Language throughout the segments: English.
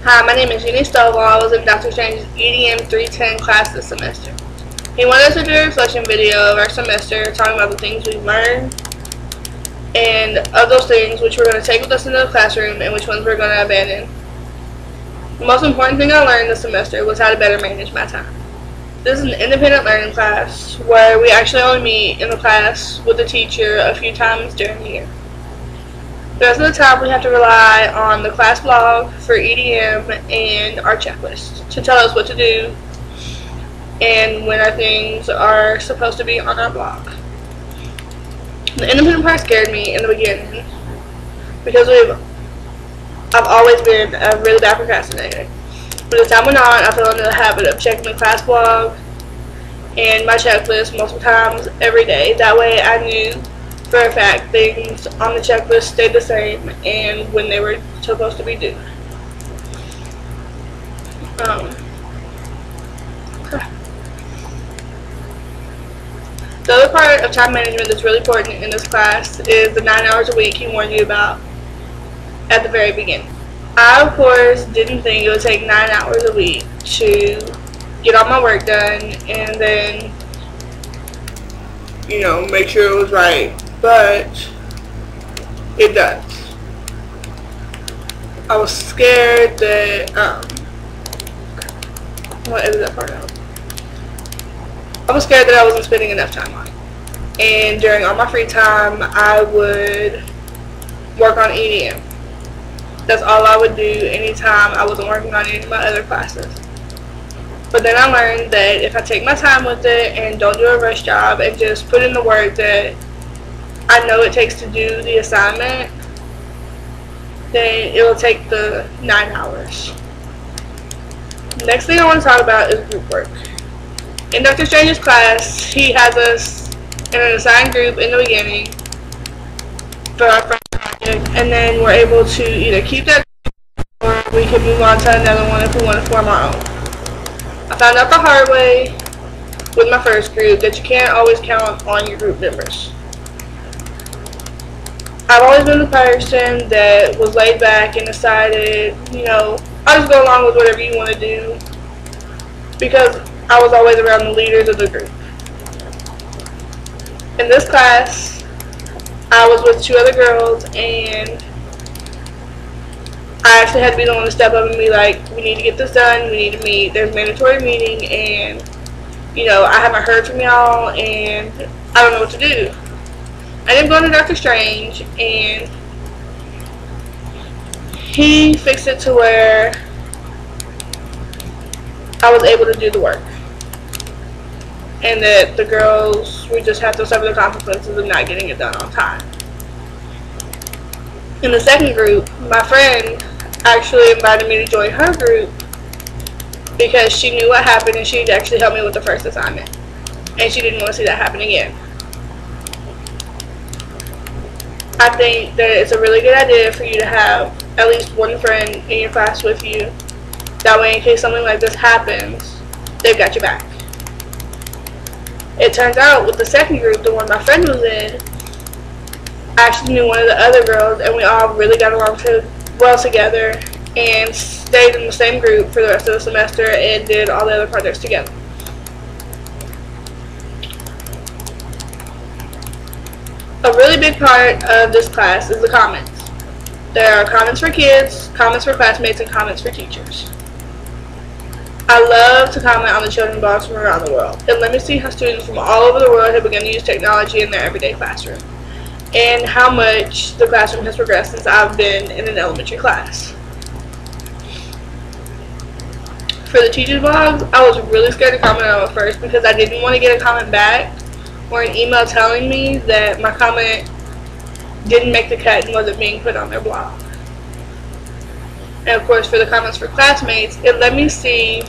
Hi, my name is Jeni Stovall. I was in Dr. Strange's EDM 310 class this semester. He wanted us to do a reflection video of our semester, talking about the things we've learned, and of those things which we're going to take with us into the classroom and which ones we're going to abandon. The most important thing I learned this semester was how to better manage my time. This is an independent learning class where we actually only meet in the class with the teacher a few times during the year. The rest of the time we have to rely on the class blog for EDM and our checklist to tell us what to do and when our things are supposed to be on our blog. The independent part scared me in the beginning because I've always been a really bad procrastinator. But as time went on, I fell into the habit of checking the class blog and my checklist multiple times every day. That way I knew for a fact things on the checklist stayed the same and when they were supposed to be due. The other part of time management that's really important in this class is the 9 hours a week he warned you about at the very beginning. I, of course, didn't think it would take 9 hours a week to get all my work done and then, make sure it was right, but it does. I was scared that, I'll edit that part out. I was scared that I wasn't spending enough time on it. And during all my free time, I would work on EDM. That's all I would do anytime I wasn't working on any of my other classes. But then I learned that if I take my time with it and don't do a rush job and just put in the work that I know it takes to do the assignment, then it will take the 9 hours. Next thing I want to talk about is group work. In Dr. Strange's class, he has us in an assigned group in the beginning for our first project, and then we're able to either keep that or we can move on to another one if we want to form our own. I found out the hard way with my first group that you can't always count on your group members. I've always been the person that was laid back and decided, I'll just go along with whatever you want to do because I was always around the leaders of the group. In this class, I was with 2 other girls and I actually had to be the one to step up and be like, we need to get this done, we need to meet, there's a mandatory meeting and, I haven't heard from y'all and I don't know what to do. I ended up going to Dr. Strange and he fixed it to where I was able to do the work. And that the girls would just have to suffer the consequences of not getting it done on time. In the second group, my friend actually invited me to join her group because she knew what happened and she'd actually helped me with the first assignment. And she didn't want to see that happen again. I think that it's a really good idea for you to have at least one friend in your class with you. That way, in case something like this happens, they've got your back. It turns out with the second group, the one my friend was in, I actually knew one of the other girls and we all really got along well together and stayed in the same group for the rest of the semester and did all the other projects together. A really big part of this class is the comments. There are comments for kids, comments for classmates, and comments for teachers. I love to comment on the children's blogs from around the world. It let me see how students from all over the world have begun to use technology in their everyday classroom and how much the classroom has progressed since I've been in an elementary class. For the teachers' blogs, I was really scared to comment on it first because I didn't want to get a comment back or an email telling me that my comment didn't make the cut and wasn't being put on their blog. And of course, for the comments for classmates, it let me see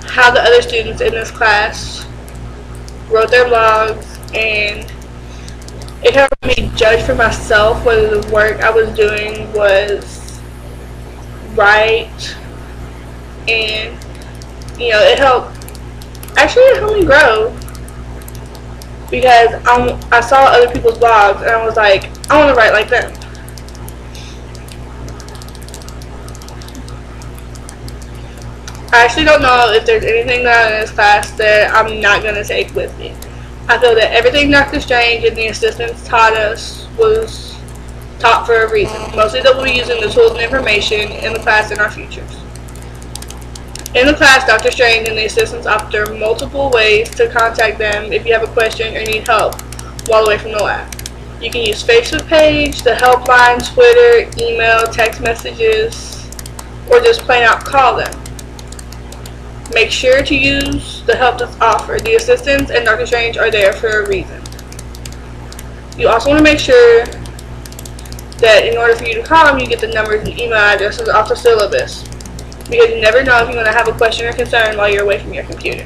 how the other students in this class wrote their blogs, and it helped me judge for myself whether the work I was doing was right. And it helped me grow because I saw other people's blogs and I was like, I want to write like them. I actually don't know if there's anything that in this class that I'm not going to take with me. I feel that everything Dr. Strange and the assistants taught us was taught for a reason. Mostly that we'll be using the tools and information in the class in our futures. In the class, Dr. Strange and the assistants offer multiple ways to contact them if you have a question or need help while away from the lab. You can use Facebook page, the helpline, Twitter, email, text messages, or just plain out call them. Make sure to use the help that's offered. The assistants and Dr. Strange are there for a reason. You also want to make sure that in order for you to call them, you get the numbers and email addresses off the syllabus, because you never know if you're going to have a question or concern while you're away from your computer.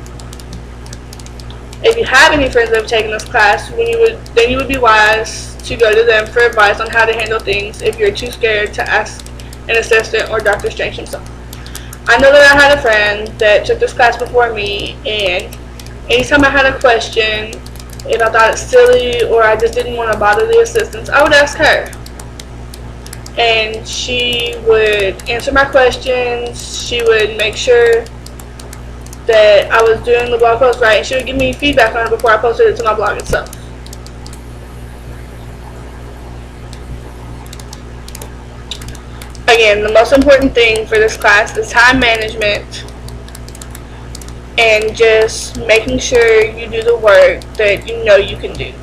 If you have any friends that have taken this class, then you would be wise to go to them for advice on how to handle things if you're too scared to ask an assistant or Dr. Strange himself. I know that I had a friend that took this class before me, and anytime I had a question, if I thought it's silly or I just didn't want to bother the assistants, I would ask her. And she would answer my questions, she would make sure that I was doing the blog post right, and she would give me feedback on it before I posted it to my blog itself. Again, the most important thing for this class is time management and just making sure you do the work that you know you can do.